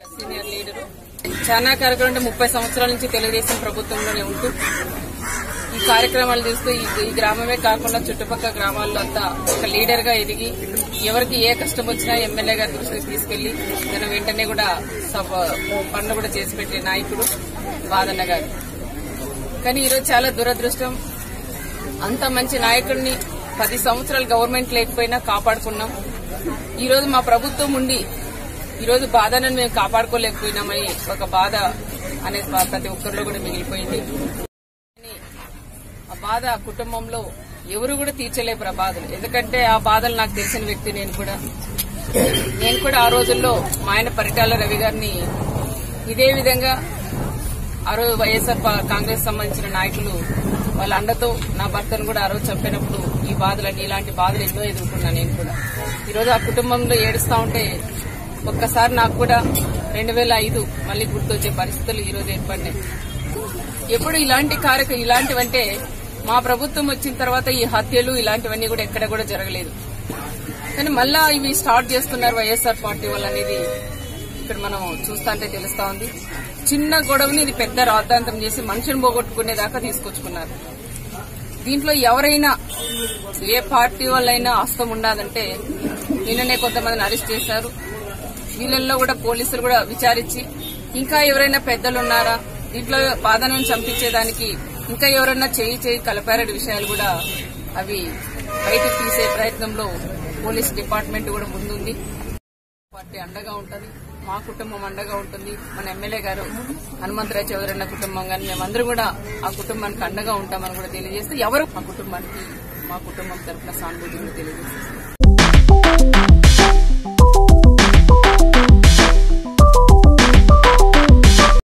Senior leader చాలా కార్యక్రమం 30 సంవత్సరాల నుంచి తెలుగుదేశం ప్రభుత్వంలోనే ఉంటూ ఈ కార్యక్రమాలు చేస్తూ ఈ గ్రామమే కాకుండా చుట్టుపక్కల గ్రామాల్లో అంతా ఒక లీడర్ గా ఎదిగి ఎవరికి ఏ కష్టం వచ్చినా ఎమ్మెల్యే గారి దృష్టికి తీసుకెళ్లి తన వెంటనే కూడా పనులు కూడా చేసి పెట్టే నాయకుడు బాదన్న గారు. కానీ ఈరోజు చాలా దురదృష్టం, అంత మంచి నాయకుడిని 10 సంవత్సరాలు గవర్నమెంట్ లేకపోయినా కాపాడుకున్నాం. ఈరోజు మా ప్రభుత్వం ఉండి ఈరోజు బాధను మేము కాపాడుకోలేకపోయినామని ఒక బాధ అనేది ప్రతి ఒక్కరిలో కూడా మిగిలిపోయింది. ఆ బాధ కుటుంబంలో ఎవరు కూడా తీర్చలేరు ఆ బాధలు. ఎందుకంటే ఆ బాధలు నాకు తెలిసిన వ్యక్తి నేను కూడా ఆ రోజుల్లో మా ఆయన పరిటాల రవి గారిని ఇదే విధంగా ఆ రోజు వైఎస్ఆర్ కాంగ్రెస్ సంబంధించిన నాయకులు వాళ్ళ అండతో నా భర్తను కూడా ఆ రోజు చంపినప్పుడు ఈ బాధలన్నీ ఇలాంటి బాధలు ఎన్నో ఎదుర్కొన్నా నేను కూడా. ఈరోజు ఆ కుటుంబంలో ఏడుస్తా ఉంటే ఒక్కసారి నాకు కూడా 2005 మళ్లీ గుర్తొచ్చే పరిస్థితులు ఈరోజు ఏర్పడినాయి. ఎప్పుడు ఇలాంటివంటే మా ప్రభుత్వం వచ్చిన తర్వాత ఈ హత్యలు ఇలాంటివన్నీ కూడా ఎక్కడ కూడా జరగలేదు. కానీ మళ్ళా ఇవి స్టార్ట్ చేస్తున్నారు వైఎస్ఆర్ పార్టీ వాళ్ళు అనేది ఇక్కడ మనం చూస్తుంటే తెలుస్తా ఉంది. చిన్న గొడవని ఇది పెద్ద రాద్ధాంతం చేసి మనుషులను పోగొట్టుకునేదాకా తీసుకొచ్చుకున్నారు. దీంట్లో ఎవరైనా ఏ పార్టీ వాళ్ళైనా హస్తం ఉండదంటే నిన్ననే కొంతమందిని అరెస్ట్ చేశారు. వీళ్ళల్లో కూడా పోలీసులు కూడా విచారించి ఇంకా ఎవరైనా పెద్దలు ఉన్నారా దీంట్లో బాధను చంపించేదానికి ఇంకా ఎవరైనా చేయి కలపారనే విషయాలు కూడా అవి బయటకు తీసే ప్రయత్నంలో పోలీస్ డిపార్ట్మెంట్ కూడా ముందుంది. పార్టీ అండగా ఉంటుంది, మా కుటుంబం అండగా ఉంటుంది, మన ఎమ్మెల్యే గారు హనుమంతరావు చౌదరి అన్న కుటుంబం కానీ మేమందరం కూడా ఆ కుటుంబానికి అండగా ఉంటామని కూడా తెలియజేస్తూ ఎవరు మా కుటుంబం తరఫున సానుభూతిని తెలియజేస్తారు.